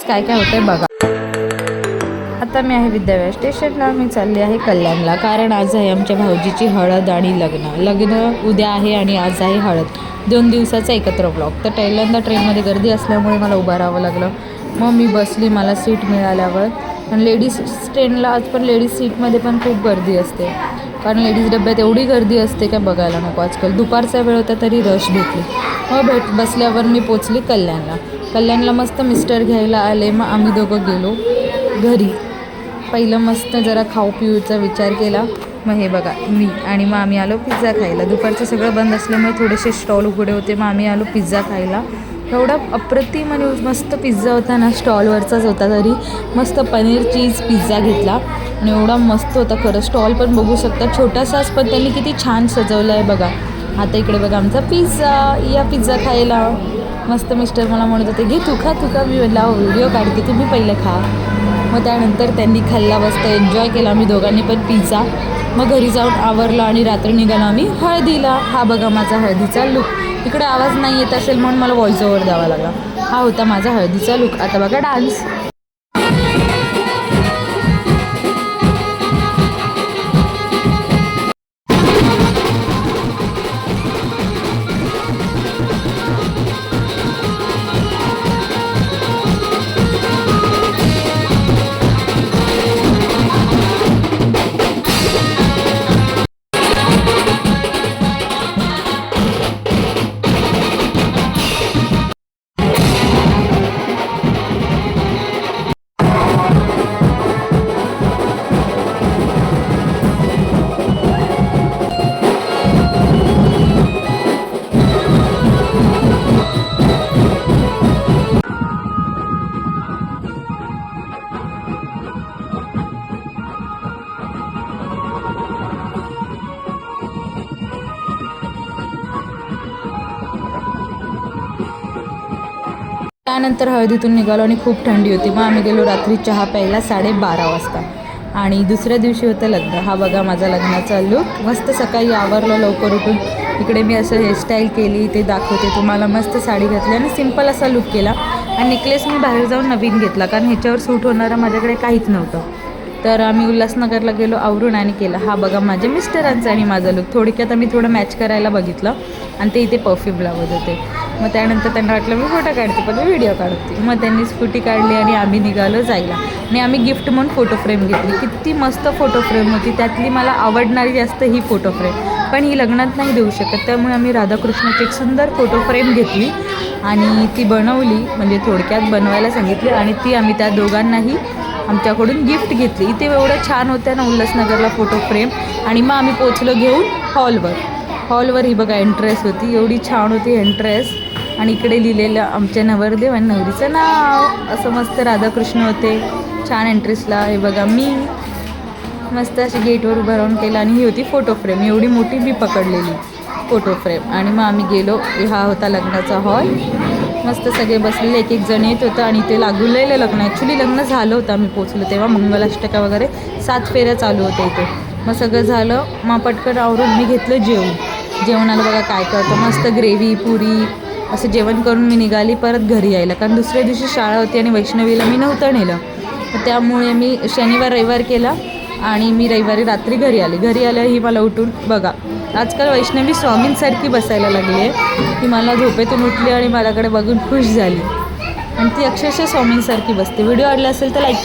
काय काय होतंय बघा। आता मी आहे विद्याविहार स्टेशनला, मी चालली आहे कल्याणला, कारण आज आहे आमच्या भाऊजीची हळद आणि लग्न उद्या आहे आणि आज आहे हळद, 2 दिवसाचा एकत्र ब्लॉग। तर पहिल्यांदा ट्रेनमध्ये गर्दी असल्यामुळे मला उभं राहावं लागलं, मग मी बसली, मला सीट मिळाल्यावर। पण लेडीज ट्रेनला आज पण लेडीज सीटमध्ये पण खूप गर्दी असते, कारण लेडीज डब्यात एवढी गर्दी असते काय बघायला नको। आजकाल दुपारचा वेळ होता तरी रश भेटली, मग बसल्यावर मी पोचली कल्याणला मस्त मिस्टर घ्यायला आले, मग आम्ही दोघं गेलो घरी। पहिलं मस्त जरा खाऊ पिऊचा विचार केला, मग हे बघा मी आणि मग आम्ही आलो पिझ्झा खायला। दुपारचं सगळं बंद असल्यामुळे थोडेसे स्टॉल उघडे होते, मग आम्ही आलो पिझ्झा खायला। एवढा अप्रतिम आणि मस्त पिझ्झा होता ना, स्टॉलवरचाच होता तरी मस्त पनीर चीज पिझ्झा घेतला आणि एवढा मस्त होता खरं। स्टॉल पण बघू शकता, छोटासाच पण त्यांनी किती छान सजवलं आहे बघा। आता इकडे बघा आमचा पिझ्झा, या पिझ्झा खायला। मस्त मिस्टर मला म्हणत होते घे तू खा, मी म्हटलं व्हिडिओ काढते, तुम्ही पहिलं खा। मग त्यानंतर त्यांनी खाल्ला, मस्त एन्जॉय केला आम्ही दोघांनी पण पिझ्झा। मग घरी जाऊन आवरलं आणि रात्री निघालो आम्ही हळदीला। हा बघा माझा हळदीचा लुक, इकडे आवाज नाही येत असेल म्हणून मला व्हॉइस ओव्हर द्यावा लागला। हा होता माझा हळदीचा लुक। आता बघा डान्स। त्यानंतर हळदीतून निघालो आणि खूप थंडी होती, मग आम्ही गेलो रात्री चहा प्यायला 12:30 वाजता। आणि दुसऱ्या दिवशी होतं लग्न। हा बघा माझा लग्नाचा लुक, मस्त सकाळी आवरलं लवकर उठून। इकडे मी असं हेअरस्टाईल केली ते दाखवते तुम्हाला। मस्त साडी घातली आणि सिम्पल असा लुक केला, आणि नेकलेस मी बाहेर जाऊन नवीन घेतला, कारण ह्याच्यावर सूट होणारं माझ्याकडे काहीच नव्हतं। तर आम्ही उल्हासनगरला गेलो आवरून आणि केला। हा बघा माझ्या मिस्टरांचा आणि माझा लुक। थोडक्यात आम्ही थोडं मॅच करायला बघितलं, आणि ते इथे परफ्यूम लावत होते। मग त्यानंतर त्यांना वाटलं मी फोटो काढते पण मी व्हिडिओ काढते, मग त्यांनी स्कूटी काढली आणि आम्ही निघालो जायला। आणि आम्ही गिफ्ट म्हणून फोटो फ्रेम घेतली, किती मस्त फोटो फ्रेम होती। त्यातली मला आवडणारी जास्त ही फोटो फ्रेम, पण ही लग्नात नाही देऊ शकत, त्यामुळे आम्ही राधाकृष्णाची एक सुंदर फोटो फ्रेम घेतली आणि ती बनवली, म्हणजे थोडक्यात बनवायला सांगितली, आणि ती आम्ही त्या दोघांनाही आमच्याकडून गिफ्ट घेतली। इथे एवढं छान होत्या ना उल्हासनगरला फोटो फ्रेम। आणि मग आम्ही पोचलो घेऊन हॉलवर ही बघा एंट्रेस होती, एवढी छान होती एंट्रेस। आणि इकडे लिहिलेलं आमच्या नवरदेव आणि नवरीचं नाव, असं मस्त राधाकृष्ण होते छान एंट्रेसला। हे बघा मी मस्त अशी गेटवर उभं राहून केलं, आणि ही होती फोटो फ्रेम, एवढी मोठी मी पकडलेली फोटो फ्रेम। आणि मग आम्ही गेलो, हा होता लग्नाचा हॉल। मस्त सगळे बसलेले, एक जण येत होतं, आणि ते लागलेलं लग्न, ॲक्च्युली लग्न झालं होतं आम्ही पोचलो तेव्हा, मंगलाष्टका वगैरे 7 फेऱ्या चालू होत्या इथे। मग सगळं झालं, मग पटकन आवरून मी घेतलं जेवणाला बघा काय करतो, मस्त ग्रेव्ही पुरी असं जेवण करून मी निघाली परत घरी यायला, कारण दुसऱ्या दिवशी शाळा होती आणि वैष्णवीला मी नव्हतं नेलं, त्यामुळे मी शनिवार रविवार केला आणि मी रविवारी रात्री घरी आले ही मला उठून बघा। आजकाल वैष्णवी स्वामींसारखी बसायला लागली आहे, ती मला झोपेतून उठली आणि माझ्याकडे बघून खुश झाली, आणि ती अक्षरशः स्वामींसारखी बसते। व्हिडिओ आवडला असेल तर लाईक